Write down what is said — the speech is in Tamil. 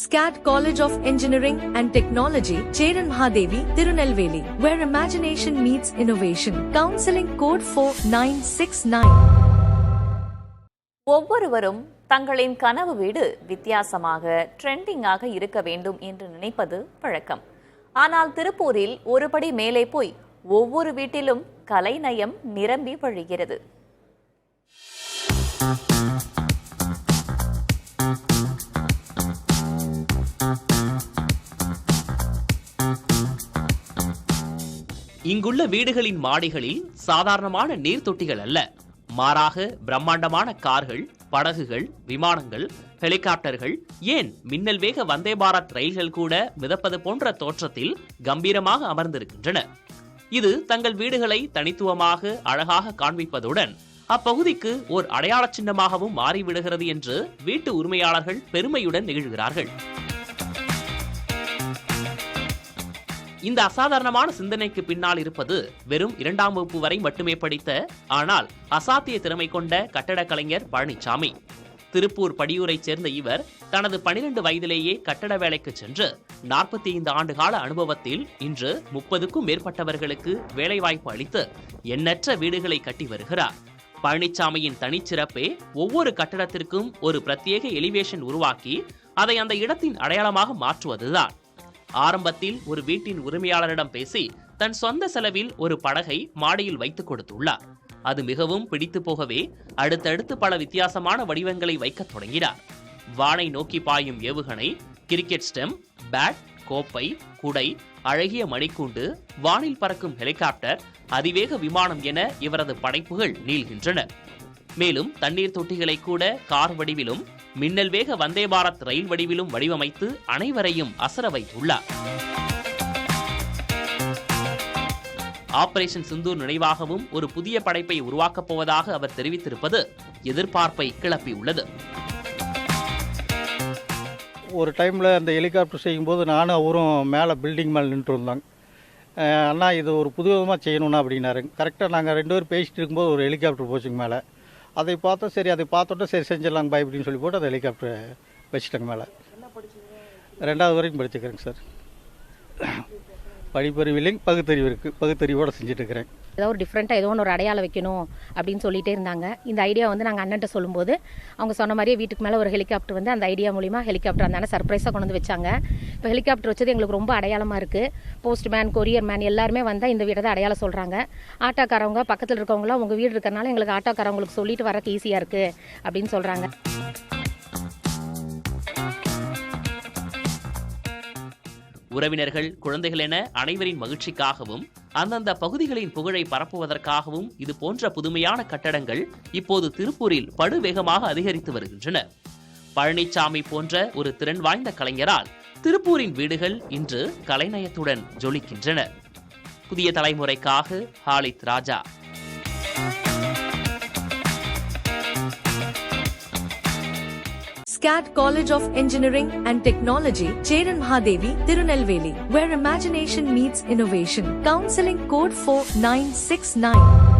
SCAD College of Engineering and Technology, Cheran Mahadevi, Tirunelveli, where imagination meets innovation. Counseling code 4969. ஒவ்வொருவரும் தங்களின் கனவு வீடு வித்தியாசமாக ட்ரெண்டிங்காக இருக்க வேண்டும் என்று நினைப்பது வழக்கம். ஆனால் திருப்பூரில் ஒருபடி மேலே போய் ஒவ்வொரு வீட்டிலும் கலைநயம் நிரம்பி வழிகிறது. இங்குள்ள வீடுகளின் மாடிகளில் சாதாரணமான நீர் தொட்டிகள் அல்ல, மாறாக பிரம்மாண்டமான கார்கள், படகுகள், விமானங்கள், ஹெலிகாப்டர்கள், ஏன் மின்னல் வேக வந்தே பாரத் ரயில்கள் கூட மிதப்பது போன்ற தோற்றத்தில் கம்பீரமாக அமர்ந்திருக்கின்றன. இது தங்கள் வீடுகளை தனித்துவமாக அழகாக காண்பிப்பதுடன் அப்பகுதிக்கு ஓர் அடையாள சின்னமாகவும் மாறிவிடுகிறது என்று வீட்டு உரிமையாளர்கள் பெருமையுடன் நிகழ்கிறார்கள். இந்த அசாதாரணமான சிந்தனைக்கு பின்னால் இருப்பது வெறும் 2ஆம் வகுப்பு வரை மட்டுமே படித்த ஆனால் அசாத்திய திறமை கொண்ட கட்டடக் கலைஞர் பழனிசாமி. திருப்பூர் படியூரைச் சேர்ந்த இவர் தனது 12 வயதிலேயே கட்டட வேலைக்கு சென்று 45 ஆண்டுகால அனுபவத்தில் இன்று 30க்கும் மேற்பட்டவர்களுக்கு வேலைவாய்ப்பு அளித்து எண்ணற்ற வீடுகளை கட்டி வருகிறார். பழனிசாமியின் தனிச்சிறப்பே ஒவ்வொரு கட்டடத்திற்கும் ஒரு பிரத்யேக எலிவேஷன் உருவாக்கி அதை அந்த இடத்தின் அடையாளமாக மாற்றுவதுதான். ஆரம்பத்தில் ஒரு வீட்டின் உரிமையாளரிடம் பேசி தன் சொந்த செலவில் ஒரு படகை மாடியில் வைத்துக் கொடுத்துள்ளார். அது மிகவும் பிடித்து போகவே அடுத்தடுத்து பல வித்தியாசமான வடிவங்களை வைக்க தொடங்கினார். வானை நோக்கி பாயும் ஏவுகணை, கிரிக்கெட் ஸ்டெம், பேட், கோப்பை, குடை, அழகிய மணிக்கூண்டு, வானில் பறக்கும் ஹெலிகாப்டர், அதிவேக விமானம் என இவரது படைப்புகள் நீள்கின்றன. மேலும் தண்ணீர் தொட்டிகளை கூட கார் வடிவிலும் மின்னல் வேக வந்தே பாரத் ரயில் வடிவிலும் வடிவமைத்து அனைவரையும் அசர வைத்துள்ளார். ஆபரேஷன் சிந்தூர் நினைவாகவும் ஒரு புதிய படைப்பை உருவாக்கப் போவதாக அவர் தெரிவித்திருப்பது எதிர்பார்ப்பை கிளப்பியுள்ளது. ஒரு டைமில் அந்த ஹெலிகாப்டர் செய்யும்போது நானும் அவரும் மேலே பில்டிங் மேலே நின்று இருந்தாங்க. அண்ணா இது ஒரு புது விதமாக செய்யணும்னா அப்படின்னாரு. கரெக்டாக நாங்கள் 2 பேரும் பேசிட்டு இருக்கும்போது ஒரு ஹெலிகாப்டர் போச்சுங்க மேலே. அதை பார்த்தோம், சரி அதை பார்த்தோட்டா சரி செஞ்சிடலாங்க பாய் அப்படின்னு சொல்லி போட்டு அந்த ஹெலிகாப்டர் வச்சுட்டாங்க மேலே. 2வது வரைக்கும் படிச்சுக்கிறேங்க சார். படிப்பறிவு இல்லைங்க, பகுத்தறிவு இருக்குது. பகுத்தறிவோடு செஞ்சுட்டு இருக்கிறேன். ஏதோ ஒரு டிஃப்ரெண்ட்டாக ஏதோ ஒரு அடையாளம் வைக்கணும் அப்படின்னு சொல்லிட்டே இருந்தாங்க. இந்த ஐடியா நாங்கள் அண்ணன்ட்ட சொல்லும்போது அவங்க சொன்ன மாதிரியே வீட்டுக்கு மேலே ஒரு ஹெலிகாப்டர் அந்த ஐடியா மூலிமா ஹெலிகாப்டர் அந்த சர்ப்ரைஸாக கொண்டு வந்து வச்சாங்க. இப்போ ஹெலிகாப்டர் வச்சது எங்களுக்கு ரொம்ப அடையாளமாக இருக்குது. போஸ்ட்மேன், கொரியர் மேன் எல்லாருமே வந்தால் இந்த வீட்டை தான் அடையாளம் சொல்கிறாங்க. ஆட்டோக்காரவங்க பக்கத்தில் இருக்கவங்களாம் உங்கள் வீடு இருக்கிறனால எங்களுக்கு ஆட்டோக்காரவங்களுக்கு சொல்லிட்டு வரக்கு ஈஸியாக இருக்குது அப்படின்னு சொல்கிறாங்க. உறவினர்கள், குழந்தைகள் என அனைவரின் மகிழ்ச்சிக்காகவும் அந்தந்த பகுதிகளின் புகழை பரப்புவதற்காகவும் இது போன்ற புதுமையான கட்டடங்கள் இப்போது திருப்பூரில் படுவேகமாக அதிகரித்து வருகின்றன. பழனிசாமி போன்ற ஒரு திறன் வாய்ந்த கலைஞரால் திருப்பூரின் வீடுகள் இன்று கலைநயத்துடன் ஜொலிக்கின்றன. புதிய தலைமுறைக்காக Halith Raja. SCAD College of Engineering and Technology, Cheran Mahadevi, Tirunelveli, where imagination meets innovation. Counseling code 4969.